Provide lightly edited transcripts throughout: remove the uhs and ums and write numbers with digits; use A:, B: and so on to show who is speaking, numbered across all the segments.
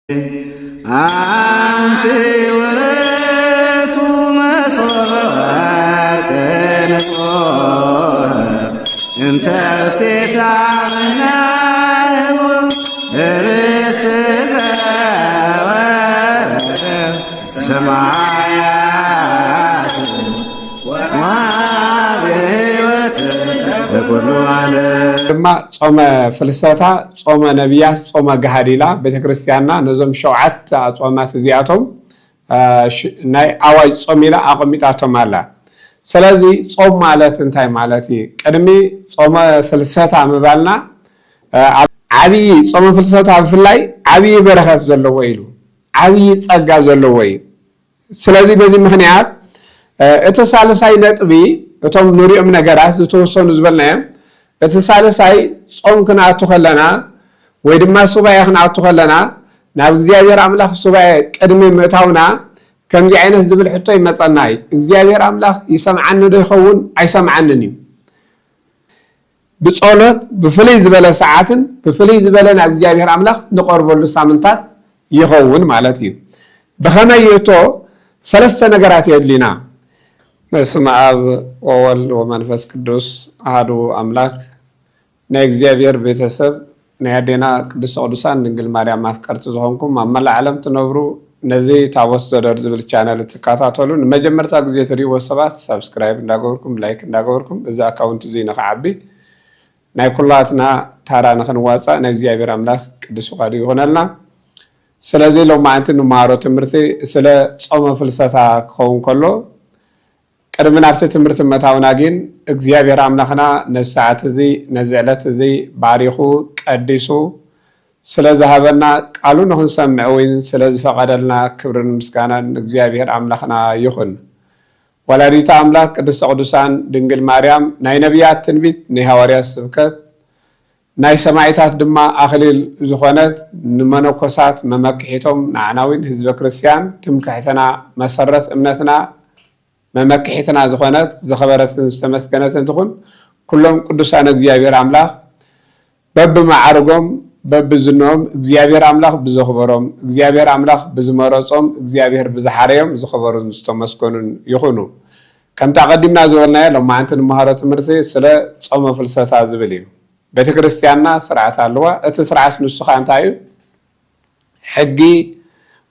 A: አንተ ወቱ መስዋዕት እንተ ስቴታና ርስት ሰማያት ወሕይወት ለኩሉ ዓለም
B: ጾመ ፍልሰታ ጾመ ነቢያት ጾመ ገሃዲላ ቤተክርስቲያንና ነዞም ሸውዓተ አጽዋማት እዚአቶም ናይ አዋጅ ጾም ኢላ አቀሚጣቶም አላ። ስለዚ ጾም ማለት እንታይ ማለት እዩ? ቅድሚ ጾመ ፍልሰታ ምባልና ዓብይ ጾመ ፍልሰታ ብፍላይ ዓብይ በረኸት ዘለዎ ኢሉ ዓብይ ጸጋ ዘለዎ እዩ። ስለዚ በዚ ምክንያት እቲ ሳልሳይ ነጥቢ እቶም ንሪኦም ነገራት ዝተወሰኑ ዝበልናዮም እቲ ሳልሳይ ጾም ክንኣቱ ከለና ወይ ድማ ሱባኤ ክንኣቱ ከለና ናብ እግዚአብሔር አምላኽ ሱባኤ ቅድሚ ምእታውና ከምዚ ዓይነት ዝብል ሕቶ ይመፀና እዩ። እግዚአብሔር አምላኽ ይሰምዓኒ ዶ ይኸውን ኣይሰምዓንን እዩ። ብጸሎት ብፍልይ ዝበለ ሰዓትን ብፍልይ ዝበለ ናብ እግዚአብሔር አምላኽ ንቀርበሉ ሳምንታት ይኸውን ማለት እዩ። ብኸመይ እቶ ሰለስተ ነገራት የድሊና። በስመ አብ ወወልድ ወመንፈስ ቅዱስ አሐዱ አምላክ። ናይ እግዚአብሔር ቤተሰብ ናይ አዴና ቅድስት ቅዱሳን ድንግል ማርያም አፍቀርቲ ዝኾንኩም ኣብ መላእ ዓለም ትነብሩ ነዚ ታቦት ዘደር ዝብል ቻናል ትከታተሉ ንመጀመርታ ግዜ ትሪእዎ ሰባት ሰብስክራይብ እንዳገበርኩም ላይክ እንዳገበርኩም እዚ አካውንት እዚ ንኽዓቢ ናይ ኩላትና ታራ ንኽንዋፃእ ናይ እግዚአብሔር አምላክ ቅዱስ ፈቃዱ ይሆነልና። ስለዚ ሎማዓንቲ ንመሃሮ ትምህርቲ ስለ ጾመ ፍልሰታ ክኸውን ከሎ ቅድሚ ናብቲ ትምህርቲ መታውና ግን እግዚአብሔር አምላኽና ነዚ ሰዓት እዚ ነዚ ዕለት እዚ ባሪኹ ቀዲሱ ስለ ዝሃበና ቃሉ ንኽንሰምዕ ወይ ስለ ዝፈቀደልና ክብርን ምስጋናን እግዚአብሔር አምላኽና ይኹን። ወላዲተ አምላክ ቅድስተ ቅዱሳን ድንግል ማርያም ናይ ነቢያት ትንቢት ናይ ሃዋርያት ስብከት ናይ ሰማዕታት ድማ አኽሊል ዝኾነት ንመነኮሳት መመክሒቶም ንዓናዊን ህዝበ ክርስቲያን ትምክሕትና መሰረት እምነትና መመክሒትና ዝኾነት ዝኸበረትን ዝተመስገነትን ትኹን። ኩሎም ቅዱሳን እግዚአብሔር አምላኽ በብማዕርጎም በብዝኖም እግዚአብሔር አምላኽ ብዘኽበሮም እግዚአብሔር አምላኽ ብዝመረፆም እግዚአብሔር ብዝሓረዮም ዝኽበሩን ዝተመስገኑን ይኹኑ። ከምታ ቀዲምና ዝበልናዮ ሎማዓንቲ ንመሃሮ ትምህርቲ ስለ ጾመ ፍልሰታ ዝብል እዩ። ቤተክርስቲያንና ስርዓት ኣለዋ። እቲ ስርዓት ንሱ ከዓ እንታይ እዩ? ሕጊ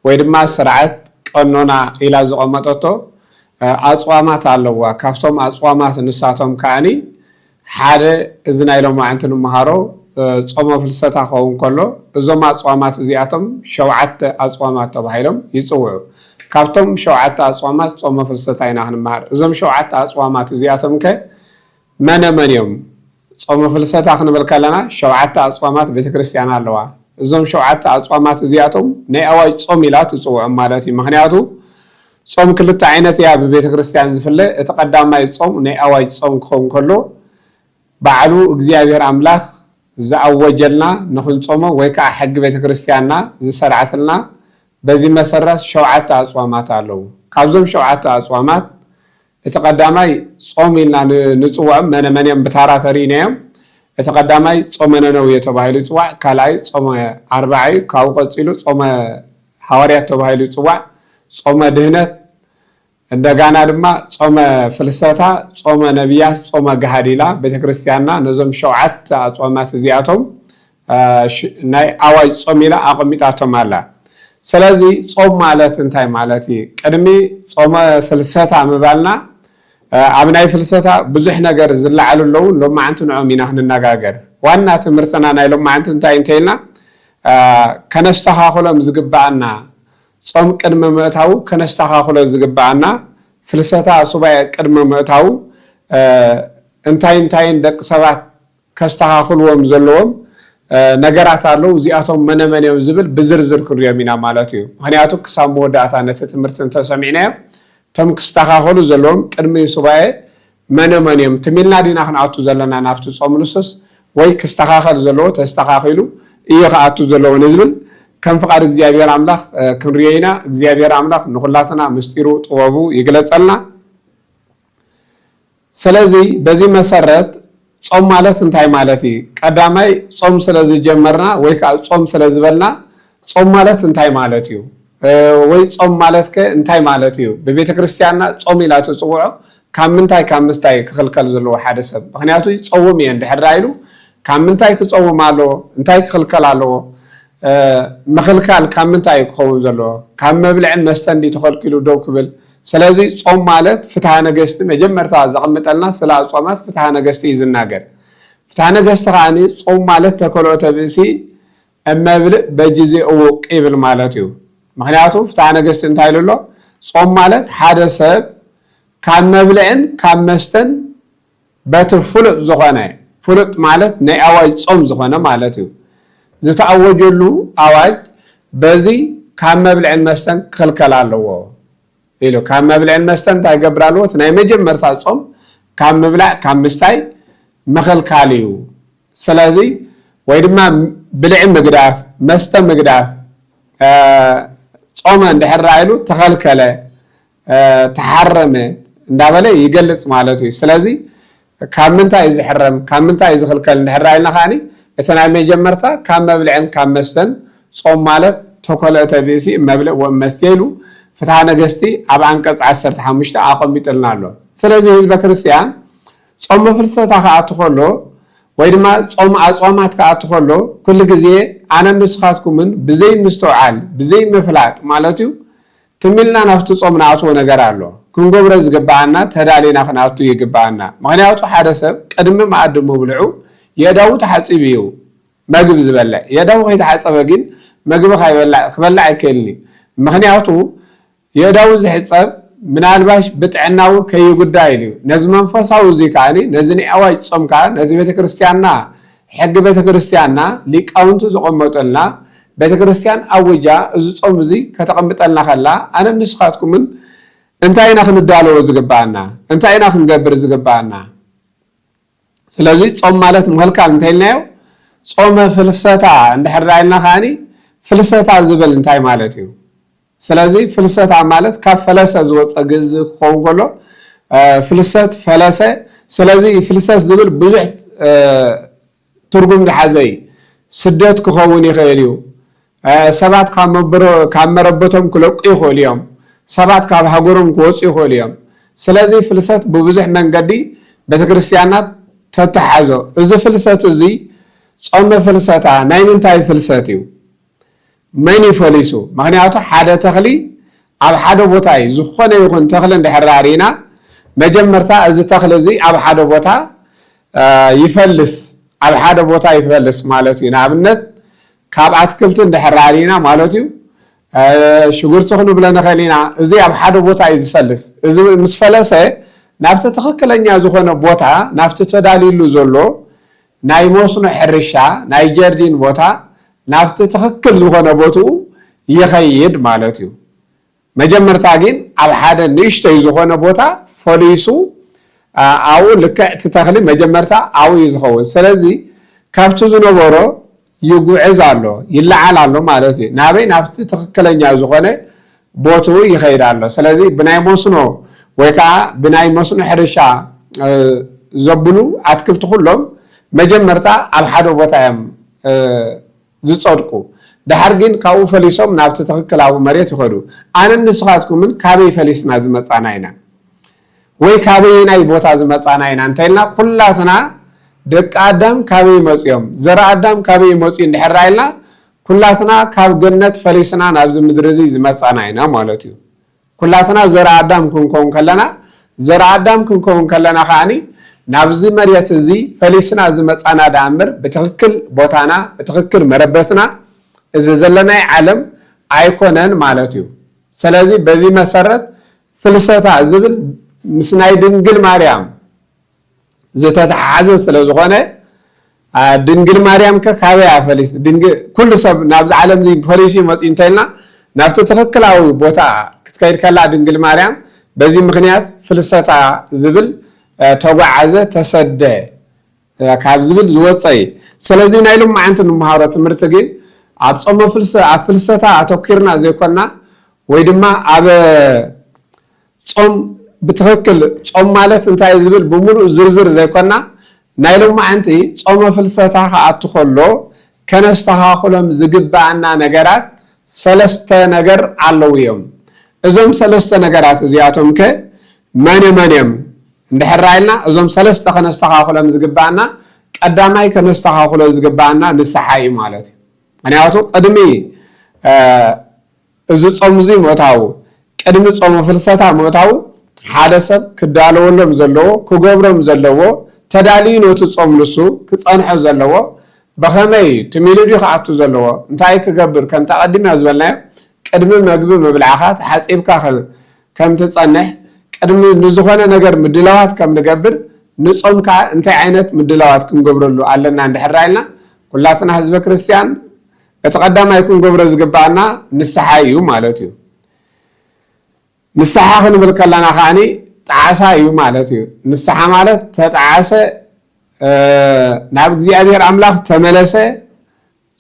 B: ወይ ድማ ስርዓት ቀኖና ኢላ ዝቐመጠቶ አጽዋማት ኣለዋ። ካብቶም አጽዋማት ንሳቶም ከዓኒ ሓደ እዚ ናይ ሎማዓንቲ ንመሃሮ ጾመ ፍልሰታ ክኸውን ከሎ እዞም አጽዋማት እዚኣቶም ሸውዓተ አጽዋማት ተባሂሎም ይፅውዑ። ካብቶም ሸውዓተ አጽዋማት ጾመ ፍልሰታ ኢና ክንመሃር። እዞም ሸውዓተ አጽዋማት እዚኣቶም ከ መነመን እዮም? ጾመ ፍልሰታ ክንብል ከለና ሸውዓተ አጽዋማት ቤተክርስቲያን ኣለዋ። እዞም ሸውዓተ አጽዋማት እዚኣቶም ናይ አዋጅ ጾም ኢላ ትፅውዖም ማለት እዩ። ምክንያቱ ጾም ክልተ ዓይነት እያ ብቤተ ክርስቲያን ዝፍለ። እቲ ቀዳማይ ጾም ናይ አዋጅ ጾም ክኸውን ከሎ ባዕሉ እግዚአብሔር አምላኽ ዝኣወጀልና ንኽንጾሞ ወይ ከዓ ሕጊ ቤተ ክርስቲያንና ዝሰርዓትልና በዚ መሰረት ሸውዓተ አጽዋማት ኣለዉ። ካብዞም ሸውዓተ አጽዋማት እቲ ቀዳማይ ጾም ኢልና ንፅውዖም መነመንዮም ብታራ ተሪእናዮም። እቲ ቀዳማይ ጾመ ነነዌ ተባሂሉ ይፅዋዕ። ካልኣይ ጾመ ኣርባዓ እዩ። ካብኡ ቀፂሉ ጾመ ሃዋርያት ተባሂሉ ይፅዋዕ። ጾመ ድህነት እንደጋና ድማ ጾመ ፍልሰታ ጾመ ነቢያት ጾመ ገሃዲላ ቤተክርስቲያንና ነዞም ሸውዓተ አጽዋማት እዚአቶም ናይ አዋጅ ጾም ኢላ አቀሚጣቶም አላ። ስለዚ ጾም ማለት እንታይ ማለት እዩ? ቅድሚ ጾመ ፍልሰታ ምባልና ኣብ ናይ ፍልሰታ ብዙሕ ነገር ዝለዓሉ ኣለዉ። ሎማዓንቲ ንዖም ኢና ክንነጋገር። ዋና ትምህርትና ናይ ሎማዓንቲ እንታይ እንተኢልና ከነስተኻኽሎም ዝግባአና ጾም ቅድሚ ምእታው ከነስተኻኽሎ ዝግባአና ፍልሰታ ሱባኤ ቅድሚ ምእታው እንታይን ደቂ ሰባት ከስተኻኽልዎም ዘለዎም ነገራት ኣለዉ። እዚኣቶም መነመንዮም ዝብል ብዝርዝር ክንሪኦም ኢና ማለት እዩ። ምክንያቱ ክሳብ መወዳእታ ነቲ ትምህርቲ እንተሰሚዕናዮ እቶም ክስተኻኽሉ ዘለዎም ቅድሚ ሱባኤ መነመንዮም ትሚልና ዲና ክንኣቱ ዘለና ናብቲ ጾም ንሱስ ወይ ክስተኻኸል ዘለዎ ተስተኻኺሉ እዩ ክኣቱ ዘለዎ ንዝብል ከም ፍቃድ እግዚአብሔር አምላኽ ክንሪአና እግዚአብሔር አምላኽ ንኹላትና ምስጢሩ ጥበቡ ይግለጸልና። ስለዚ በዚ መሰረት ጾም ማለት እንታይ ማለት እዩ? ቀዳማይ ጾም ስለ ዝጀመርና ወይ ከዓ ጾም ስለ ዝበልና ጾም ማለት እንታይ ማለት እዩ ወይ ጾም ማለት እንታይ ማለት እዩ በቤተ ክርስቲያንና ጾም ኢላ ተጽውዖ ካብ ምንታይ ክኽልከል ዘለዎ ሓደ ሰብ ምክንያቱ ጾም እየ እንድሕር ኢሉ ካብ ምንታይ ክጾም ኣሎ እንታይ ክኽልከል ኣለዎ መኽልካል ካብ ምንታይ ክኸውን ዘለዎ ካብ መብልዕን መስተን ተኸልኪሉ ደው ክብል ስለዚ ጾም ማለት ፍትሐ ነገስቲ መጀመርታ ዘቐምጠልና ስለ ጾማት ፍትሐ ነገስቲ ይዝናገር ፍትሐ ነገስቲ ካኒ ጾም ማለት ተከልኦተ ብእሲ እመብልዕ በጊዜ እውቅ ይብል ማለት እዩ ምክንያቱ ፍትሐ ነገስቲ እንታይ ኢሉሎ ጾም ማለት ሓደ ሰብ ካብ መብልዕን ካብ መስተን በቲ ፍሉጥ ዝኾነ ፍሉጥ ማለት ናይ ኣዋጅ ጾም ዝኾነ ማለት እዩ ዝተኣወጀሉ ኣዋጅ በዚ ካብ መብልዕን መስተን ክልከል ኣለዎ ኢሉ ካብ መብልዕን መስተን እንታይ ገብር ኣለዎ ናይ መጀመርታ ጾም ካብ ምብላዕ ካብ ምስታይ መኽልካል እዩ ስለዚ ወይ ድማ ብልዕ ምግዳፍ መስተ ምግዳፍ ጾም እንድሕር ኢሉ ተኸልከለ ተሓረመ እንዳበለ ይገልጽ ማለት እዩ ስለዚ ካብ ምንታይ ዝሕረም ካብ ምንታይ ዝኽልከል እንድሕር ኢልና ካኒ እቲ ናይ መጀመርታ ካብ መብልዕን ካብ መስተን ጾም ማለት ተኮልኦተ ብእሲ መብልዕ ወመስተ ኢሉ ፍትሐ ነገስቲ ኣብ አንቀጽ 15 ኣቐሚጥልና ኣሎ ስለዚ ህዝበ ክርስቲያን ጾም ፍልሰታ ከኣቱ ከሎ ወይ ድማ ጾም ኣጾማት ከኣቱ ከሎ ኩሉ ግዜ ኣነ ንስኻትኩምን ብዘይ ምስተውዓል ብዘይ ምፍላጥ ማለት እዩ ትሚልና ናፍቲ ጾም ናኣትዎ ነገር ኣሎ ክንገብሮ ዝግባአና ተዳሊና ክናቱ ይግባአና ምክንያቱ ሓደ ሰብ ቅድሚ መኣዲ ምብልዑ የዳው ተሓፂብ እዩ ምግብ ዝበልዕ የዳው ከይተሓፀበ ግን ምግብ ክበልዕ ኣይክእልኒ ምክንያቱ የዳው ዝሕፀብ ምናልባሽ ብጥዕናው ከይጉዳይ እዩ ነዚ መንፈሳዊ እዚ ከዓኒ ነዚ ናይ ኣዋጅ ጾም ከዓ ነዚ ቤተክርስትያንና ሕጊ ቤተክርስትያንና ሊቃውንቲ ዝቐመጡልና ቤተክርስትያን ኣውጃ እዚ ጾም እዚ ከተቐምጠልና ከላ ኣነ ንስኻትኩምን እንታይ ኢና ክንዳለዎ ዝግባአና እንታይ ኢና ክንገብር ዝግባአና ስለዚ ጾም ማለት ምኽልካል እንታይ ኢልናዮ ጾመ ፍልሰታ እንድሕር ኢልና ከዓኒ ፍልሰታ ዝብል እንታይ ማለት እዩ ስለዚ ፍልሰታ ማለት ካብ ፈለሰ ዝወፀ ግእዝ ክኸውን ከሎ ፍልሰት ፈለሰ ስለዚ ፍልሰት ዝብል ብዙሕ ትርጉም ዝሓዘ ስደት ክኸውን ይኽእል እዩ ሰባት ካብ መረበቶም ክለቁ ይኽእሉ እዮም ሰባት ካብ ሃገሮም ክወፁ ይኽእሉ እዮም ስለዚ ፍልሰት ብብዙሕ መንገዲ ቤተክርስትያናት ተተሓዞ እዚ ፍልሰት እዚ ጾመ ፍልሰታ ናይ ምንታይ ፍልሰት እዩ መን ይፈሊሱ ምክንያቱ ሓደ ተኽሊ ኣብ ሓደ ቦታ እዩ ዝኾነ ይኹን ተኽሊ እንድሕር ሪእና መጀመርታ እዚ ተኽሊ እዚ ኣብ ሓደ ቦታ ይፈልስ ኣብ ሓደ ቦታ ይፈልስ ማለት እዩ ንኣብነት ካብ ኣትክልቲ እንድሕር ሪእና ማለት እዩ ሽጉርቲ ክንብሎ ንኽእል ኢና እዚ ኣብ ሓደ ቦታ እዩ ዝፈልስ እዚ ምስ ፈለሰ ናብቲ ትኽክለኛ ዝኾነ ቦታ ናብቲ ተዳልዩሉ ዘሎ ናይ መስኖ ሕርሻ ናይ ጀርዲን ቦታ ናብቲ ትኽክል ዝኾነ ቦትኡ ይኸይድ ማለት እዩ መጀመርታ ግን ኣብ ሓደ ንእሽተይ ዝኾነ ቦታ ፈሊሱ ኣብኡ ልክዕ እቲ ተኽሊ መጀመርታ ኣብኡ እዩ ዝኸውን ስለዚ ካብቲ ዝነበሮ ይጉዕዝ ኣሎ ይለዓል ኣሎ ማለት እዩ ናበይ ናብቲ ትኽክለኛ ዝኾነ ቦትኡ ይኸይድ ኣሎ ስለዚ ብናይ መስኖ ወይ ከዓ ብናይ መስኖ ሕርሻ ዘብሉ ኣትክልቲ ኩሎም መጀመርታ ኣብ ሓደ ቦታ እዮም ዝጸድቁ ድሓር ግን ካብኡ ፈሊሶም ናብቲ ትኽክላዊ መሬት ይኸዱ ኣነ ንስኻትኩምን ካበይ ፈሊስና ዝመፃና ኢና ወይ ካበይ ናይ ቦታ ዝመፃና ኢና እንተኢልና ኩላትና ደቂ ኣዳም ካበይ መፅዮም ዘራ ኣዳም ካበይ መፅዩ እንድሕር ኢልና ኩላትና ካብ ገነት ፈሊስና ናብዚ ምድሪ እዚ ዝመፃና ኢና ማለት እዩ ኩላትና ዘራ ኣዳም ክንከውን ከለና ዘራ ኣዳም ክንከውን ከለና ከዓኒ ናብዚ መሬት እዚ ፈሊስና ዝመፃና ዳእምበር ብትኽክል ቦታና ብትኽክል መረበትና እዚ ዘለናይ ዓለም ኣይኮነን ማለት እዩ ስለዚ በዚ መሰረት ፍልሰታ ዝብል ምስ ናይ ድንግል ማርያም ዝተተሓሓዘ ስለ ዝኾነ ድንግል ማርያም ካበይ ፈሊስ ኩሉ ሰብ ናብዚ ዓለም እዚ ፈሊሱ መፅኡ እንተኢልና ናብቲ ትኽክላዊ ቦታ ክትከይድ ከላ ድንግል ማርያም በዚ ምክንያት ፍልሰታ ዝብል ተጓዓዘ ተሰደ ካብ ዝብል ዝወፀይ ስለዚ ናይ ሎማዓንቲ ንምሃሮ ትምህርቲ ግን ኣብ ጾመ ፍልሰታ ኣተኪርና ዘይኮና ወይ ድማ ኣብ ጾም ብትኽክል ጾም ማለት እንታይ ዝብል ብምሉእ ዝርዝር ዘይኮና ናይ ሎማዓንቲ ጾመ ፍልሰታ ከኣቱ ከሎ ከነስተኻኽሎም ዝግባአና ነገራት ሰለስተ ነገር አለው እዮም እዞም ሰለስተ ነገራት እዚያቶም መንም እንድሕራይልና እዞም ሰለስተ ከነስተኻኽሎም ዝግባአና ቀዳማይ ከነስተኻኽሎ ዝግባአና ንስሓ እዩ ማለት እዩ ምክንያቱ ቅድሚ እዚ ጾም እዚ ምእታው ቅድሚ ጾም ፍልሰታ ምእታው ሓደ ሰብ ክዳለወሎም ዘለዎ ክገብሮም ዘለዎ ተዳልዩ ነቲ ጾም ንሱ ክፀንሖ ዘለዎ በኸመይ ትሚልዱ ክኣቱ ዘለዎ እንታይ ክገብር ከም ተቐዲምና ዝበልናዮ ቅድሚ መግቢ ምብላዕኻ ተሓፂብካ ከም ትፀንሕ ቅድሚ ንዝኾነ ነገር ምድላዋት ከም ንገብር ንጾም ከዓ እንታይ ዓይነት ምድላዋት ክንገብረሉ ኣለና እንድሕር ኢልና ኩላትና ህዝበ ክርስቲያን እቲ ቀዳማይ ክንገብሮ ዝግባአና ንስሓ እዩ ማለት እዩ ንስሓ ክንብል ከለና ከዓኒ ጣዓሳ እዩ ማለት እዩ ንስሓ ማለት ተጣዓሰ ናብ እግዚአብሔር አምላክ ተመለሰ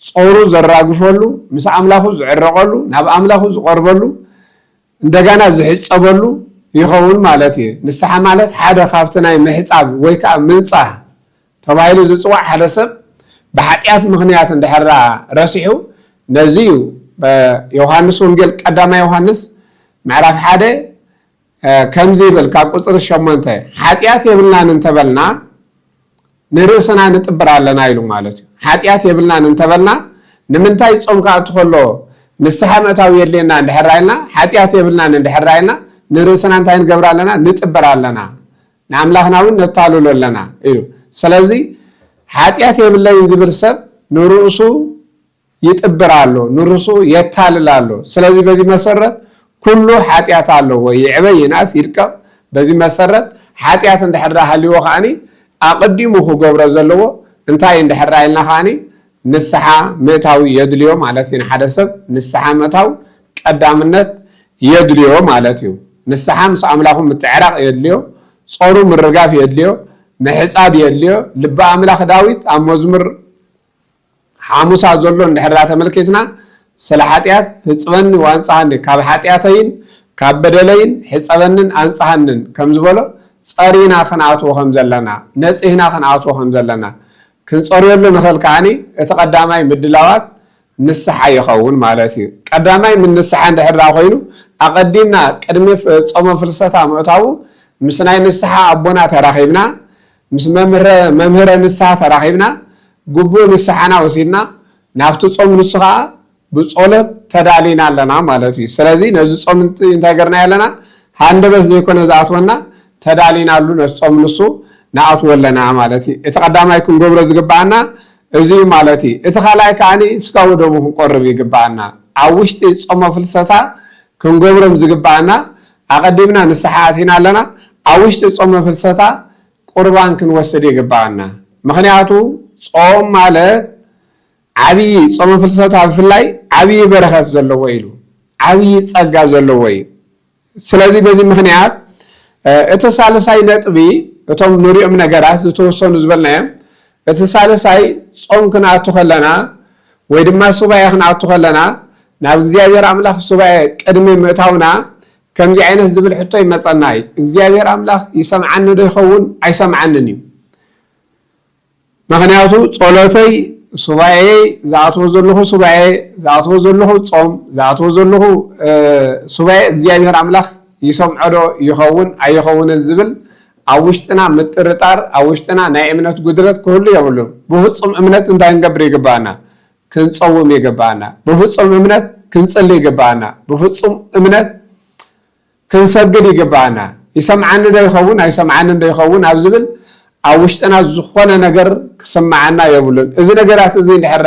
B: ጾሩ ዘራግፈሉ ምስ አምላኩ ዝዕረቀሉ ናብ አምላኩ ዝቆርበሉ እንደገና ዝሕፀበሉ ይኸውን ማለት እዩ ንስሓ ማለት ሓደ ካብቲ ናይ ምሕፃብ ወይ ከዓ ምንፃህ ተባሂሉ ዝፅዋዕ ሓደ ሰብ በኃጢአት ምክንያት እንድሕራ ረሲሑ ነዚ ዮሐንስ ወንጌል ቀዳማይ ዮሐንስ ምዕራፍ 1 ከምዚ ይብል ካብ ቁፅሪ 8 ኃጢአት የብልናን እንተበልና ንርእስና ንጥብር ኣለና ኢሉ ማለት እዩ ኃጢአት የብልናን እንተበልና ንምንታይ ጾም ካኣቱ ከሎ ንስሓ ምእታው የድልየና እንድሕር ኢልና ኃጢአት የብልናን እንድሕር ኢልና ንርእስና እንታይ ንገብር ኣለና ንጥብር ኣለና ንኣምላኽና እውን ነታልሎ ኣለና ኢሉ ስለዚ ኃጢአት የብለይን ዝብል ሰብ ንርእሱ ይጥብር ኣሎ ንርእሱ የታልል ኣሎ ስለዚ በዚ መሰረት ኩሉ ኃጢአት ኣለዎ ይዕበይ ይናስ ይድቀቕ በዚ መሰረት ኃጢአት እንድሕር ሃልይዎ ከዓኒ ኣቀዲሙ ክገብሮ ዘለዎ እንታይ እንድሕር ኢልና ከዓኒ ንስሓ ምእታው የድልዮ ማለት እዩ ሓደ ሰብ ንስሓ ምእታው ቀዳምነት የድልዮ ማለት እዩ ንስሓ ምስ ኣምላኹ ምትዕራቕ የድልዮ ጾሩ ምርጋፍ የድልዮ ምሕፃብ የድልዮ ልበ ኣምላኽ ዳዊት ኣብ መዝሙር ሓሙሳ ዘሎ እንድሕር ተመልኪትና ስለ ኃጢአት ህፅበኒ ወአንጻሃኒ ካብ ኃጢአተይን ካብ በደለይን ሕፀበንን አንጻሃንን ከም ዝበሎ ጸሪና ክንኣትዎ ከም ዘለና ነጽህና ክንኣትዎ ከም ዘለና ክንጸርየሉ ንኽእል ከዓኒ እቲ ቀዳማይ ምድላዋት ንስሓ ይኸውን ማለት እዩ ቀዳማይ ምን ንስሓ እንድሕር ኮይኑ ኣቀዲምና ቅድሚ ጾመ ፍልሰታ ምእታው ምስ ናይ ንስሓ ኣቦና ተራኺብና ምስ መምህረ ንስሓ ተራኺብና ግቡእ ንስሓና ወሲድና ናብቲ ጾም ንሱ ከዓ ብጸሎት ተዳሊና ኣለና ማለት እዩ ስለዚ ነዚ ጾም እንታይ ገርና ኣለና ሃንደበት ዘይኮነ ዝኣትወና ተዳሊናሉ ነዚ ጾም ንሱ ንኣትዎ ኣለና ማለት እዩ እቲ ቀዳማይ ክንገብሮ ዝግባአና እዚ ማለት እዩ እቲ ካልኣይ ከዓኒ ስጋው ደሙ ክንቆርብ ይግባአና ኣብ ውሽጢ ጾመ ፍልሰታ ክንገብሮም ዝግባአና ኣቀዲምና ንስሓ ኣቲና ኣለና ኣብ ውሽጢ ጾመ ፍልሰታ ቁርባን ክንወስድ ይግባአና ምክንያቱ ጾም ማለት ዓብይ ጾመ ፍልሰታ ብፍላይ ዓብይ በረኸት ዘለዎ ኢሉ ዓብይ ጸጋ ዘለዎ እዩ ስለዚ በዚ ምክንያት እቲ ሳልሳይ ነጥቢ እቶም ንሪኦም ነገራት ዝተወሰኑ ዝበልናዮም እቲ ሳልሳይ ጾም ክንኣቱ ከለና ወይ ድማ ሱባኤ ክንኣቱ ከለና ናብ እግዚአብሔር አምላኽ ሱባኤ ቅድሚ ምእታውና ከምዚ ዓይነት ዝብል ሕቶ ይመፀና እዩ እግዚአብሔር አምላኽ ይሰምዓኒ ዶ ይኸውን ኣይሰምዓንን እዩ ምክንያቱ ጸሎተይ ሱባኤ ዝኣትዎ ዘለኹ ሱባኤ ዝኣትዎ ዘለኹ ጾም ዝኣትዎ ዘለኹ ሱባኤ እግዚአብሔር አምላኽ ይሰምዖ ዶ ይኸውን ኣይኸውንን ዝብል ኣብ ውሽጥና ምጥርጣር ኣብ ውሽጥና ናይ እምነት ጉድለት ክህሉ የብሉ ብፍጹም እምነት እንታይ ክንገብር ይግባአና ክንጸውም ይግባአና ብፍጹም እምነት ክንጽሊ ይግባአና ብፍጹም እምነት ክንሰግድ ይግባአና ይሰምዓኒ ዶ ይኸውን ኣይሰምዓንን ዶ ይኸውን ኣብ ዝብል ኣብ ውሽጥና ዝኾነ ነገር ክሰማዓና የብሉን እዚ ነገራት እዚ እንድሕር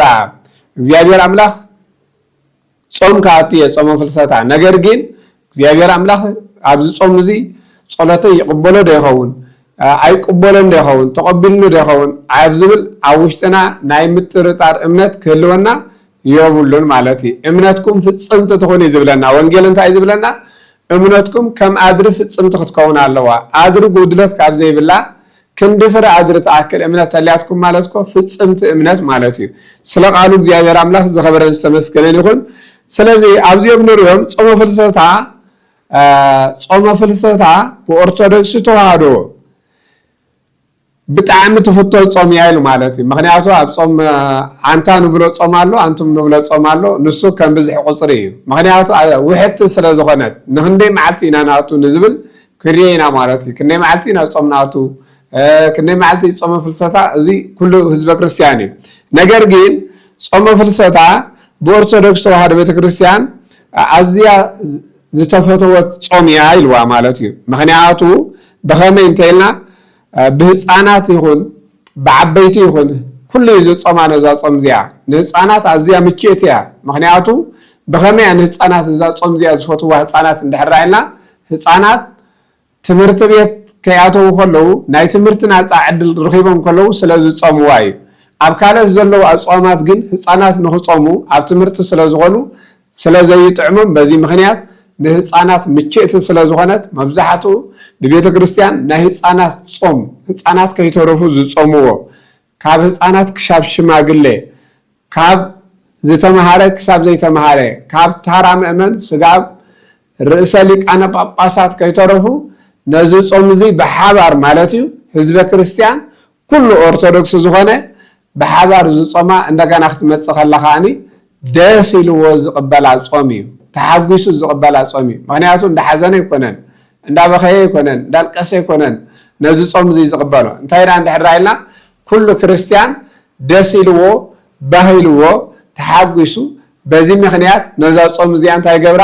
B: እግዚአብሔር አምላኽ ጾም ካኣቱ የጾመ ፍልሰታ ነገር ግን እግዚአብሔር አምላኽ ኣብዚ ጾም እዚ ጸሎተይ ይቅበሎ ዶ ይኸውን ኣይቅበሎን ዶ ይኸውን ተቀቢልኒ ዶ ይኸውን ኣብ ዝብል ኣብ ውሽጥና ናይ ምጥርጣር እምነት ክህልወና የብሉን ማለት እዩ እምነትኩም ፍጽምቲ ትኾኑ ዝብለና ወንጌል እንታይ ዝብለና እምነትኩም ከም ኣድሪ ፍጽምቲ ክትከውን ኣለዋ ኣድሪ ጉድለት ካብ ዘይብላ ክንድፍረ ኣድሪ ተኣክል እምነት ተልያትኩም ማለት ኮ ፍጽምቲ እምነት ማለት እዩ ስለ ቃሉ እግዚአብሔር አምላኽ ዝኸበረን ዝተመስገነን ይኹን ስለዚ ኣብዚኦም ንሪኦም ጾመ ፍልሰታ ብኦርቶዶክስ ተዋህዶ ብጣዕሚ ትፍቶ ጾም እያ ኢሉ ማለት እዩ ምክንያቱ ኣብ ጾም ኣንታ ንብሎ ጾም ኣሎ ኣንቱም ንብሎ ጾም ኣሎ ንሱ ከም ብዙሕ ቁፅሪ እዩ ምክንያቱ ውሕቲ ስለ ዝኾነት ንክንደይ መዓልቲ ኢና ናቱ ንዝብል ክርየ ኢና ማለት እዩ ክንደይ መዓልቲ ናብ ጾም ናቱ ክንደይ መዓልቲ ጾመ ፍልሰታ እዚ ኩሉ ህዝበ ክርስቲያን እዩ ነገር ግን ጾመ ፍልሰታ ብኦርቶዶክስ ተዋህዶ ቤተክርስቲያን ኣዝያ ዝተፈተወት ጾም እያ ኢልዋ ማለት እዩ ምክንያቱ ብኸመይ እንተኢልና ብህፃናት ይኹን ብዓበይቲ ይኹን ኩሉ ዝጾማ ነዛ ጾም እዚኣ ንህፃናት ኣዝያ ምችእት እያ ምክንያቱ ብኸመይ ንህፃናት እዛ ጾም እዚኣ ዝፈትዋ ህፃናት እንድሕር ኢልና ህፃናት ትምህርቲ ቤት ከይኣተው ከለዉ ናይ ትምህርቲ ናፃ ዕድል ረኺቦም ከለዉ ስለ ዝጾምዋ እዩ ኣብ ካልኦት ዘለዉ ኣፅዋማት ግን ህፃናት ንክጾሙ ኣብ ትምህርቲ ስለ ዝኾኑ ስለ ዘይጥዕሞም በዚ ምክንያት ንህፃናት ምችእቲ ስለ ዝኾነት መብዛሕትኡ ብቤተ ክርስቲያን ናይ ህፃናት ጾም ህፃናት ከይተረፉ ዝጾምዎ ካብ ህፃናት ክሳብ ሽማግሌ ካብ ዝተምሃረ ክሳብ ዘይተምሃረ ካብ ታራ ምእመን ስጋብ ርእሰ ሊቃነ ጳጳሳት ከይተረፉ ነዚ ጾም እዚ ብሓባር ማለት እዩ ህዝበ ክርስቲያን ኩሉ ኦርቶዶክስ ዝኾነ ብሓባር ዝጾማ እንደገና ክትመፅእ ከላ ከዓኒ ደስ ኢልዎ ዝቕበላ ጾም እዩ ተሓጒሱ ዝቕበላ ጾም እዩ ምክንያቱ እንዳሓዘነ ይኮነን እንዳበኸየ ይኮነን እንዳልቀሰ ይኮነን ነዚ ጾም እዚ ዝቕበሎ እንታይ ዳ እንድሕር ኢልና ኩሉ ክርስቲያን ደስ ኢልዎ ባህልዎ ተሓጒሱ በዚ ምክንያት ነዛ ጾም እዚኣ እንታይ ገብራ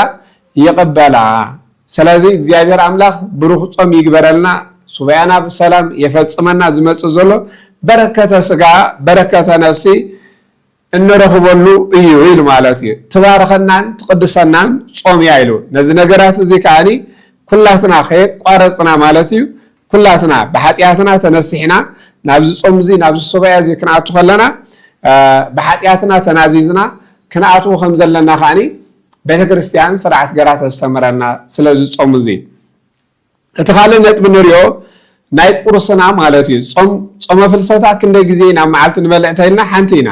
B: ይቕበላ ስለዚ እግዚአብሔር ኣምላኽ ብሩኽ ጾም ይግበረልና ሱባኤና ብሰላም የፈጽመና ዝመጽእ ዘሎ በረከተ ስጋ በረከተ ነፍሲ እንረኽበሉ እዩ ኢሉ ማለት እዩ ትባረኸናን ትቅድሰናን ጾም እያ ኢሉ ነዚ ነገራት እዚ ከዓኒ ኩላትና ከየቋረፅና ማለት እዩ ኩላትና ብሓጢኣትና ተነሲሕና ናብዚ ጾም እዚ ናብዚ ሱባኤ እዚ ክንኣቱ ከለና ብሓጢኣትና ተናዚዝና ክንኣትዉ ከም ዘለና ከዓኒ ቤተክርስቲያን ስርዓት ገራ ተስተምረና ስለዚ ጾም እዚ እቲ ካልእ ነጥቢ ንሪኦ ናይ ቁርስና ማለት እዩ ጾመ ፍልሰታ ክንደይ ግዜ ናብ መዓልቲ ንበልዕ እንተኢልና ሓንቲ ኢና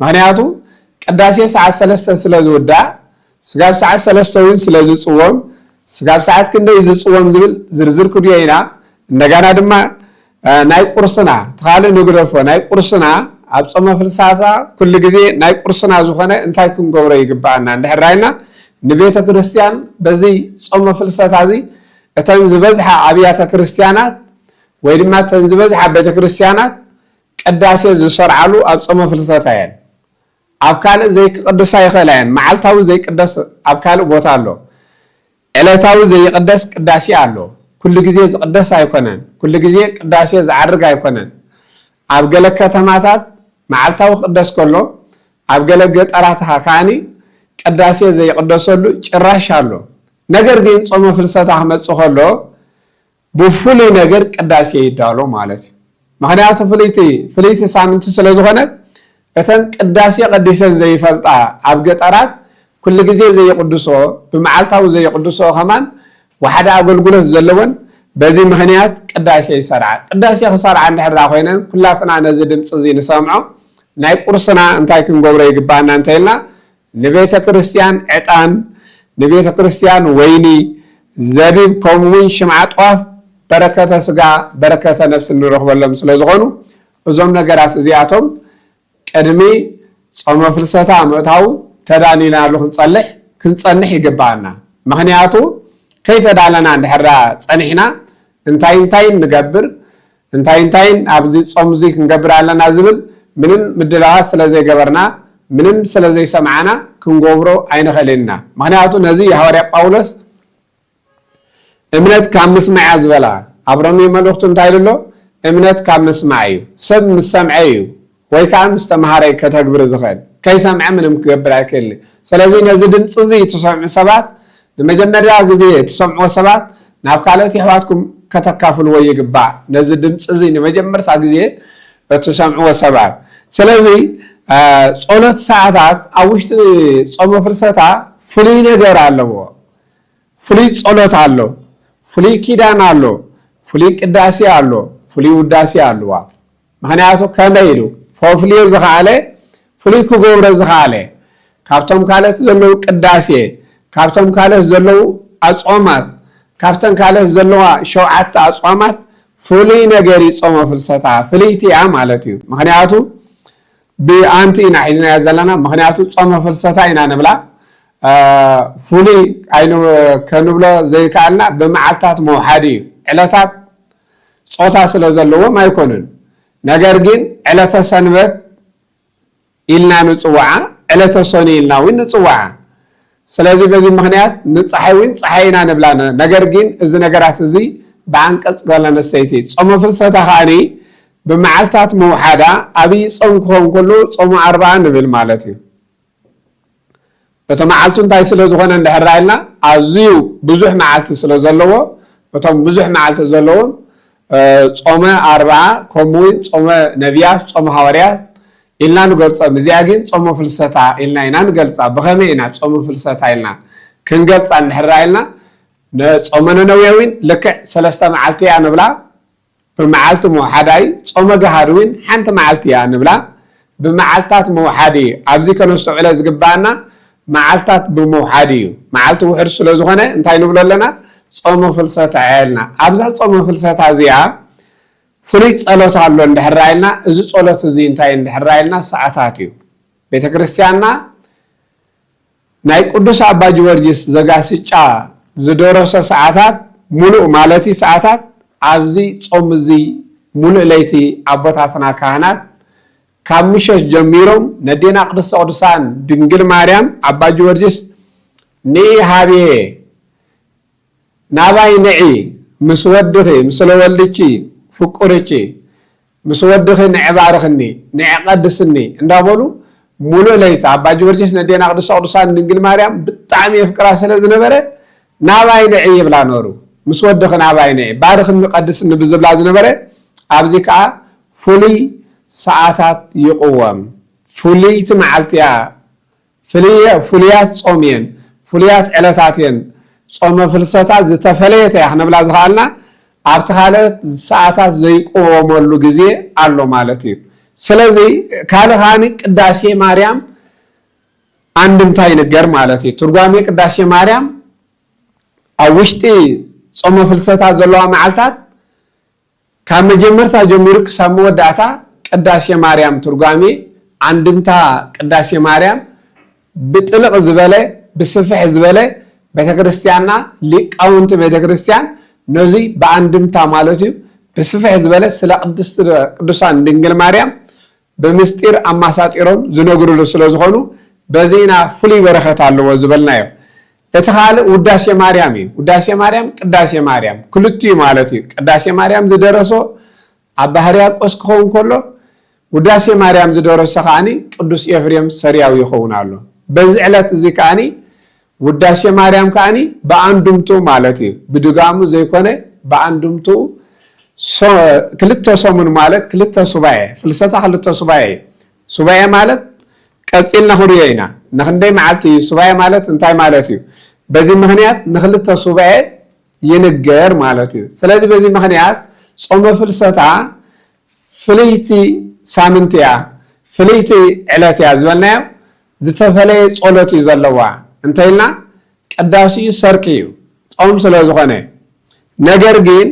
B: ምክንያቱ ቅዳሴ ሰዓት 3 ስለ ዝውዳእ ስጋብ ሰዓት 3 እውን ስለ ዝፅወም ስጋብ ሰዓት ክንደይ ዝፅወም ዝብል ዝርዝር ክድዮ ኢና እንደገና ድማ ናይ ቁርስና ተኻልእ ንግደፎ ናይ ቁርስና ኣብ ጾመ ፍልሰታ ኩሉ ግዜ ናይ ቁርስና ዝኾነ እንታይ ክንገብሮ ይግባአና እንድሕር ኢልና ንቤተ ክርስቲያን በዚ ጾመ ፍልሰታ እዚ እተን ዝበዝሓ ኣብያተ ክርስቲያናት ወይ ድማ እተን ዝበዝሓ ቤተ ክርስቲያናት ቅዳሴ ዝሰርዓሉ ኣብ ጾመ ፍልሰታ እየን ኣብ ካልእ ዘይክቅድሳ ይኽእላ እየን መዓልታዊ ዘይቅደስ ኣብ ካልእ ቦታ ኣሎ ዕለታዊ ዘይቅደስ ቅዳሴ ኣሎ ኩሉ ግዜ ዝቅደስ ኣይኮነን ኩሉ ግዜ ቅዳሴ ዝዓርግ ኣይኮነን ኣብ ገለ ከተማታት መዓልታዊ ቅደስ ከሎ ኣብ ገለ ገጠራት ከዓኒ ቅዳሴ ዘይቅደሰሉ ጭራሽ ኣሎ ነገር ግን ጾመ ፍልሰታ ክመፅእ ከሎ ብፍሉይ ነገር ቅዳሴ ይዳሎ ማለት እዩ ምክንያቱ ፍልይቲ ሳምንቲ ስለ ዝኾነት እተን ቅዳሴ ቀዲሰን ዘይፈልጣ ኣብ ገጠራት ኩሉ ግዜ ዘይቅድሶ ብመዓልታዊ ዘይቅድሶ ከማን ወሓደ ኣገልግሎት ዘለወን በዚ ምክንያት ቅዳሴ ይሰርዓ ቅዳሴ ክሰርዓ እንድሕር ኮይነን ኩላትና ነዚ ድምፂ እዚ ንሰምዖ ናይ ቁርስና እንታይ ክንገብሮ ይግባአና እንተኢልና ንቤተ ክርስቲያን ዕጣን ንቤተ ክርስቲያን ወይኒ ዘቢብ ከምኡውን ሽምዓ ጧፍ በረከተ ስጋ በረከተ ነፍሲ እንረኽበሎም ስለ ዝኾኑ እዞም ነገራት እዚኣቶም ቅድሚ ጾመ ፍልሰታ ምእታው ተዳሊናሉ ክንፀንሕ ይግባአና ምክንያቱ ከይተዳለና እንድሕር ፀኒሕና እንታይ ንገብር እንታይ ኣብዚ ጾም እዚ ክንገብር ኣለና ዝብል ምንም ምድላዋት ስለ ዘይገበርና ምንም ስለ ዘይሰምዓና ክንገብሮ ኣይንኽእልና ምክንያቱ ነዚ የሐዋርያ ጳውሎስ እምነት ካብ ምስማዕ ዝበላ ኣብ ሮሜ መልእኽቱ እንታይ ኢሉ ኣሎ እምነት ካብ ምስማዕ እዩ ሰብ ምስ ሰምዐ እዩ ወይ ከዓ ምስ ተምሃረ ከተግብር ዝኽእል ከይሰምዐ ምንም ክገብር ኣይክእልኒ ስለዚ ነዚ ድምፂ እዚ ትሰምዑ ሰባት ንመጀመርያ ግዜ ትሰምዕዎ ሰባት ናብ ካልኦት ኣሕዋትኩም ከተካፍልዎ ይግባእ ነዚ ድምፂ እዚ ንመጀመርታ ግዜ እትሰምዕዎ ሰባት ስለዚ ጸሎት ሰዓታት ኣብ ውሽጢ ጾመ ፍልሰታ ፍሉይ ነገር ኣለዎ ፍሉይ ጸሎት ኣሎ ፍሉይ ኪዳን ኣሎ ፍሉይ ቅዳሴ ኣሎ ፍሉይ ውዳሴ ኣለዋ ምክንያቱ ከመይ ኢሉ ፈፍልዮ ዝኸኣለ ፍሉይ ክገብሮ ዝኸኣለ ካብቶም ካልኦት ዘለዉ ቅዳሴ ካብቶም ካልኦት ዘለዉ ኣጽዋማት ካብተን ካልኦት ዘለዋ 7 ኣጽዋማት ፍሉይ ነገር ጾመ ፍልሰታ ፍልይቲ እያ ማለት እዩ ምክንያቱ ብኣንቲ ኢና ሒዝናያ ዘለና ምክንያቱ ጾመ ፍልሰታ ኢና ንብላ ፍሉይ ከንብሎ ዘይከኣልና ብመዓልታት መውሓዲ እዩ ዕለታት ጾታ ስለ ዘለዎም ኣይኮኑን ነገር ግን ዕለተ ሰንበት ኢልና ንፅዋዓ ዕለተ ሰኒ ኢልና እውን ንፅዋዓ ስለዚ በዚ ምክንያት ንፀሓይ እውን ፀሓይ ኢና ንብላ ነገር ግን እዚ ነገራት እዚ ብኣንቀጽ ጓል ኣንስተይቲ ጾመ ፍልሰታ ከዓኒ ብመዓልታት መውሓዳ ኣብይ ጾም ክኸውን ከሎ ጾሙ 40 ንብል ማለት እዩ እቶም መዓልቱ እንታይ ስለ ዝኾነ እንድሕር ኢልና ኣዝዩ ብዙሕ መዓልቲ ስለ ዘለዎ እቶም ብዙሕ መዓልቲ ዘለዎም ጾመ 40 ከምኡውን ጾመ ነቢያት ጾመ ሃዋርያት ኢልና ንገልፆም እዚኣ ግን ጾመ ፍልሰታ ኢልና ኢና ንገልፃ ብኸመይ ኢና ጾመ ፍልሰታ ኢልና ክንገልፃ እንድሕር ኢልና ጾመ ነነዌ እውን ልክዕ 3 መዓልቲ እያ ንብላ ብመዓልቲ መውሓዳይ ጾመ ገሃድ እውን ሓንቲ መዓልቲ እያ ንብላ ብመዓልታት መውሓዲ ኣብዚ ከነስተውዕለ ዝግባአና መዓልታት ብመውሓዲ እዩ መዓልቲ ውሕድ ስለ ዝኾነ እንታይ ንብሎ ኣለና ጾመ ፍልሰታ ኢልና ኣብዛ ጾመ ፍልሰታ እዚኣ ፍሉይ ጸሎት ኣሎ እንድሕር ኢልና እዚ ጸሎት እዚ እንታይ እንድሕር ኢልና ሰዓታት እዩ ቤተክርስትያንና ናይ ቅዱስ ኣባ ጊዮርጊስ ዘጋስጫ ዝደረሰ ሰዓታት ሙሉእ ማለት ሰዓታት ኣብዚ ጾም እዚ ሙሉእ ለይቲ ኣቦታትና ካህናት ካብ ምሸት ጀሚሮም ነዴና ቅድስተ ቅዱሳን ድንግል ማርያም ኣባ ጊዮርጊስ ንሃቤ ናባይ ንዒ ምስ ወድኺ ምስ ለወልድኪ ፍቁርኪ ምስ ወድኺ ንዕባርኽኒ ንዕቀድስኒ እንዳበሉ ሙሉእ ለይቲ ኣባ ጊዮርጊስ ነዴና ቅድስተ ቅዱሳን ድንግል ማርያም ብጣዕሚ የፍቅራ ስለ ዝነበረ ናባይ ንዒ ይብላ ነሩ ምስ ወድኺ ናባይ ንዒ ባርኽኒ ቀድስኒ ብዝብላ ዝነበረ ኣብዚ ከዓ ፍሉይ ሰዓታት ይቕወም ፍሉይቲ መዓልቲ እያ ፍሉያት ጾም እየን ፍሉያት ዕለታት እየን ጾመ ፍልሰታ ዝተፈለየት እያ ክንብላ ዝኽኣልና ኣብቲ ካልኦት ሰዓታት ዘይቅወመሉ ግዜ ኣሎ ማለት እዩ ስለዚ ካልእ ከዓኒ ቅዳሴ ማርያም አንድምታ ይንገር ማለት እዩ ትርጓሜ ቅዳሴ ማርያም ኣብ ውሽጢ ጾመ ፍልሰታ ዘለዋ መዓልታት ካብ መጀመርታ ጀሚሩ ክሳብ መወዳእታ ቅዳሴ ማርያም ትርጓሜ አንድምታ ቅዳሴ ማርያም ብጥልቕ ዝበለ ብስፍሕ ዝበለ ቤተክርስትያንና ሊቃውንቲ ቤተክርስትያን ነዚ በአንድምታ ማለት እዩ ብስፍሕ ዝበለ ስለ ቅዱሳን ድንግል ማርያም ብምስጢር ኣማሳጢሮም ዝነግሩሉ ስለ ዝኾኑ በዚና ፍሉይ በረኸት ኣለዎ ዝበልናዮ እቲ ካልእ ውዳሴ ማርያም እዩ ውዳሴ ማርያም ቅዳሴ ማርያም ክልቲኡ ማለት እዩ ቅዳሴ ማርያም ዝደረሶ ኣባ ሕርያቆስ ክኸውን ከሎ ውዳሴ ማርያም ዝደረሶ ከዓኒ ቅዱስ ኤፍሬም ሰሪያዊ ይኸውን ኣሎ በዚ ዕለት እዚ ከዓኒ ውዳሴ ማርያም ከዓኒ በአንድምቱ ማለት እዩ ብድጋሙ ዘይኮነ በአንድምቱ ክልተ ሰሙን ማለት ክልተ ሱባኤ ፍልሰታ ክልተ ሱባኤ ሱባኤ ማለት ቀፂልና ክንሪኦ ኢና ንክንደይ መዓልቲ እዩ ሱባኤ ማለት እንታይ ማለት እዩ በዚ ምክንያት ንክልተ ሱባኤ ይንገር ማለት እዩ ስለዚ በዚ ምክንያት ጾመ ፍልሰታ ፍልይቲ ሳምንት እያ ፍልይቲ ዕለት እያ ዝበልናዮ ዝተፈለየ ጸሎት እዩ ዘለዋ እንተይልና ቅዳሴ ሰርኪ እዩ ጾም ስለ ዝኾነ ነገር ግን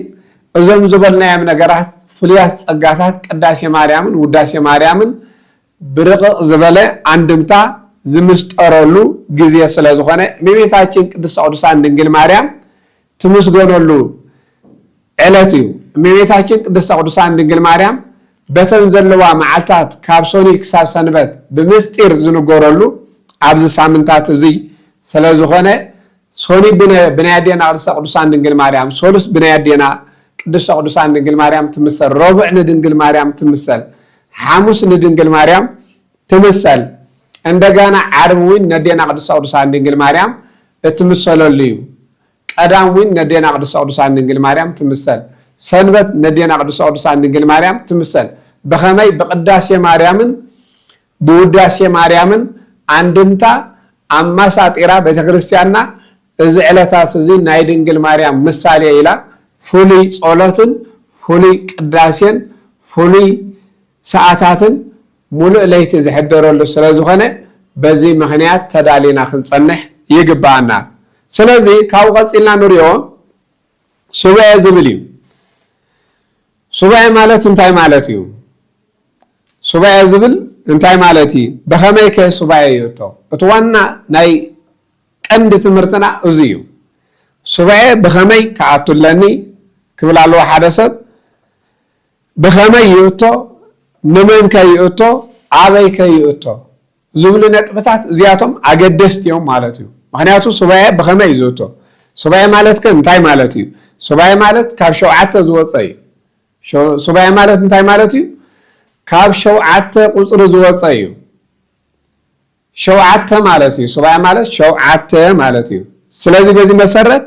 B: እዞም ዝበልናዮም ነገራት ፍሉያት ጸጋታት ቅዳሴ ማርያምን ውዳሴ ማርያምን ብርቕቕ ዝበለ አንድምታ ዝምስጠረሉ ግዜ ስለ ዝኾነ እመቤታችን ቅድስተ ቅዱሳን ድንግል ማርያም ትምስገነሉ ዕለት እዩ እመቤታችን ቅድስተ ቅዱሳን ድንግል ማርያም በተን ዘለዋ መዓልታት ካብ ሰኒ ክሳብ ሰንበት ብምስጢር ዝንገረሉ ኣብዚ ሳምንታት እዚ ስለ ዝኾነ ሰኒ ብናይ ኣዴና ቅድስተ ቅዱሳን ድንግል ማርያም ሶሉስ ብናይ ኣዴና ቅድስተ ቅዱሳን ድንግል ማርያም ትምሰል ረቡዕ ንድንግል ማርያም ትምሰል ሐሙስ ንድንግል ማርያም ትምሰል እንደገና ዓርብ እውን ነዴና ቅድስተ ቅዱሳን ድንግል ማርያም እትምሰለሉ እዩ ቀዳም እውን ነዴና ቅድስተ ቅዱሳን ድንግል ማርያም ትምሰል ሰንበት ነዴና ቅድስተ ቅዱሳን ድንግል ማርያም ትምሰል በኸመይ በቅዳሴ ማርያምን ብውዳሴ ማርያምን አንድምታ ኣማሳጢራ ቤተክርስትያንና እዚ ዕለታት እዚ ናይ ድንግል ማርያም ምሳሌ ኢላ ፍሉይ ጸሎትን ፍሉይ ቅዳሴን ፍሉይ ሰዓታትን ሙሉእ ለይቲ ዝሕደረሉ ስለ ዝኾነ በዚ ምክንያት ተዳሊና ክንጸንሕ ይግባአና ስለዚ ካብኡ ቀፂልና ንሪኦ ሱባኤ ዝብል እዩ ሱባኤ ማለት እንታይ ማለት እዩ? ሱባኤ ዝብል እንታይ ማለት እዩ? ብኸመይ ከ ሱባኤ ይእቶ? እቲ ዋና ናይ ቀንዲ ትምህርትና እዚ እዩ። ሱባኤ ብኸመይ ክኣቱለኒ ክብል ኣለዎ ሓደ ሰብ። ብኸመይ ይእቶ፣ ንመን ከ ይእቶ፣ ኣበይ ከ ይእቶ ዝብሉ ነጥብታት እዚኣቶም ኣገደስቲ እዮም ማለት እዩ። ምክንያቱ ሱባኤ ብኸመይ ዝእቶ? ሱባኤ ማለት ከ እንታይ ማለት እዩ? ሱባኤ ማለት ካብ 7 ዝወፀ እዩ። ሱባኤ ማለት እንታይ ማለት እዩ? ካብ 7 ቁፅሪ ዝወፀ እዩ። 7 ማለት እዩ። ሱባኤ ማለት 7 ማለት እዩ። ስለዚ በዚ መሰረት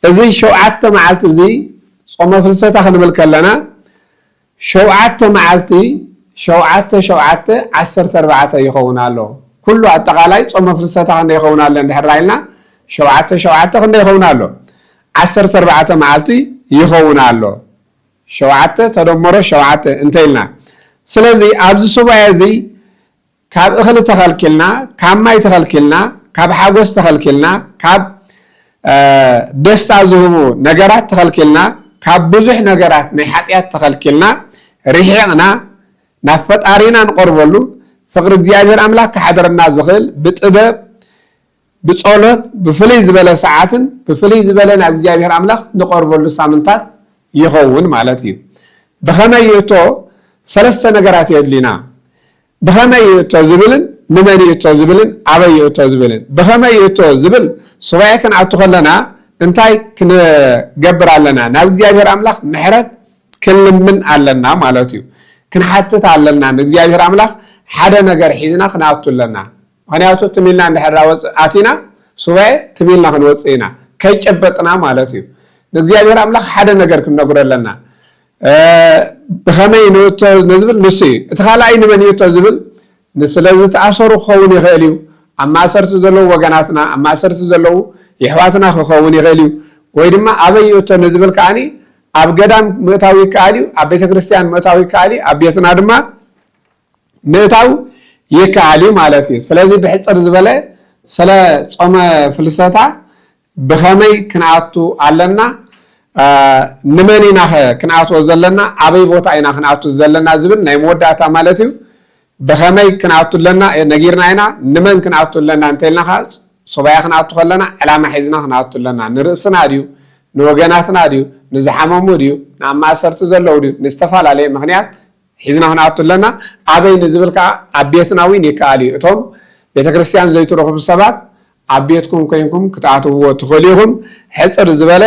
B: እዚ 7 መዓልቲ እዚ ጾመ ፍልሰታ ክንብል ከለና 7 መዓልቲ 7 14 ይኸውን ኣሎ። ኩሉ ኣጠቃላይ ጾመ ፍልሰታ ክንደይ ይኸውን ኣሎ እንድሕር ኢልና 7 ክንደይ ይኸውን ኣሎ? 14 መዓልቲ ይኸውን ኣሎ። 7 ተደምሮ 7 እንተይልና ስለዚ ኣብዚ ሱባኤ እዚ ካብ እኽሊ ተኸልኪልና፣ ካብ ማይ ተኸልኪልና፣ ካብ ሓጎስ ተኸልኪልና፣ ካብ ደስታ ዝህቡ ነገራት ተኸልኪልና፣ ካብ ብዙሕ ነገራት ናይ ሓጢኣት ተኸልኪልና ርሒቕና ናብ ፈጣሪና ንቆርበሉ ፍቅሪ እግዚኣብሔር ኣምላክ ክሓደረና ዝኽእል ብጥበብ ብጸሎት ብፍልይ ዝበለ ሰዓትን ብፍልይ ዝበለ ናብ እግዚኣብሔር ኣምላክ ንቆርበሉ ሳምንታት ይኸውን ማለት እዩ። ብኸመይ ይእቶ ሰለስተ ነገራት የድሊና። ብኸመይ ይእቶ ዝብልን ንመን ይእቶ ዝብልን ኣበይ ይእቶ ዝብልን። ብኸመይ ይእቶ ዝብል ሱባኤ ክንኣቱ ከለና እንታይ ክንገብር ኣለና? ናብ እግዚኣብሔር ኣምላክ ምሕረት ክንልምን ኣለና ማለት እዩ። ክንሓትት ኣለና ንእግዚኣብሔር ኣምላክ ሓደ ነገር ሒዝና ክንኣቱ ኣለና። ምክንያቱ ትሚልና እንድሕር ኣቲና ሱባኤ ትሚልና ክንወፅእ ኢና ከይጨበጥና ማለት እዩ። ንእግዚኣብሔር ኣምላክ ሓደ ነገር ክንነግሮ ኣለና። ብኸመይ ንእቶ ንዝብል ንሱ እዩ። እቲ ካልኣይ ንመን ይእቶ ዝብል ንስለዚ ተኣሰሩ ክኸውን ይኽእል እዩ። ኣብ ማእሰርቲ ዘለዉ ወገናትና፣ ኣብ ማእሰርቲ ዘለዉ የሕዋትና ክኸውን ይኽእል እዩ። ወይ ድማ ኣበይ ይእቶ ንዝብል ከዓኒ ኣብ ገዳም ምእታዊ ይከኣል እዩ፣ ኣብ ቤተክርስትያን ምእታዊ ይከኣል እዩ፣ ኣብ ቤትና ድማ ምእታው ይከኣል እዩ ማለት እዩ። ስለዚ ብሕፅር ዝበለ ስለ ጾመ ፍልሰታ ብኸመይ ክንኣቱ ኣለና፣ ንመን ኢና ክንኣትዎ ዘለና፣ ኣበይ ቦታ ኢና ክንኣቱ ዘለና ዝብል ናይ መወዳእታ ማለት እዩ። ብኸመይ ክንኣቱ ኣለና ነጊርና ኢና፣ ንመን ክንኣቱ ኣለና እንተኢልና ከዓ ሱባኤ ክንኣቱ ከለና ዕላማ ሒዝና ክንኣቱ ኣለና። ንርእስና ድዩ፣ ንወገናትና ድዩ፣ ንዝሓመሙ ድዩ፣ ናብ ማእሰርቲ ዘለዉ ድዩ፣ ንዝተፈላለየ ምክንያት ሒዝና ክንኣቱ ኣለና። ኣበይ ንዝብል ከዓ ኣብ ቤትና እውን ይከኣል እዩ። እቶም ቤተክርስትያን ዘይትረኽቡ ሰባት ኣብ ቤትኩም ኮይንኩም ክትኣትውዎ ትኽእሉ ኢኹም። ሕፅር ዝበለ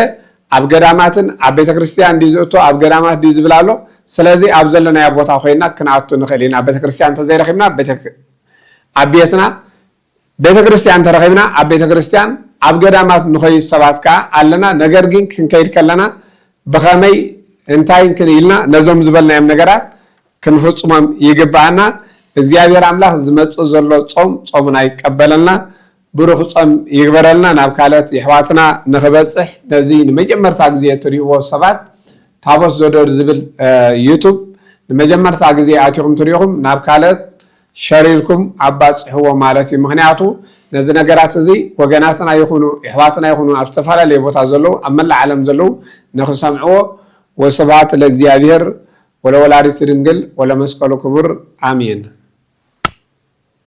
B: ኣብ ገዳማትን ኣብ ቤተክርስትያን ዲ ዝእቶ ኣብ ገዳማት ዲ ዝብል ኣሎ። ስለዚ ኣብ ዘለናዮ ቦታ ኮይና ክንኣቱ ንኽእል ኢና። ቤተክርስትያን እንተዘይረኺብና ኣብ ቤትና፣ ቤተክርስትያን ተረኺብና ኣብ ቤተክርስትያን፣ ኣብ ገዳማት ንኸይድ ሰባት ከዓ ኣለና። ነገር ግን ክንከይድ ከለና ብኸመይ እንታይ ኢልና ነዞም ዝበልናዮም ነገራት ክንፍፅሞም ይግባአና። እግዚአብሔር ኣምላክ ዝመፅእ ዘሎ ጾምና ይቀበለልና፣ ብሩኽ ጾም ይግበረልና። ናብ ካልኦት የሕዋትና ንኽበፅሕ ነዚ ንመጀመርታ ግዜ ትሪእዎ ሰባት ታቦት ዘዶር ዝብል ዩቱብ ንመጀመርታ ግዜ ኣትኹም ትሪኢኹም ናብ ካልኦት ሸሪርኩም ኣባፅሕዎ ማለት እዩ። ምክንያቱ ነዚ ነገራት እዚ ወገናትና ይኹኑ የሕዋትና ይኹኑ ኣብ ዝተፈላለየ ቦታ ዘለዉ ኣብ መላእ ዓለም ዘለዉ ንኽሰምዕዎ። ወስብሐት ለእግዚአብሔር ወለወላዲቱ ድንግል ወለመስቀሉ ክቡር አሜን።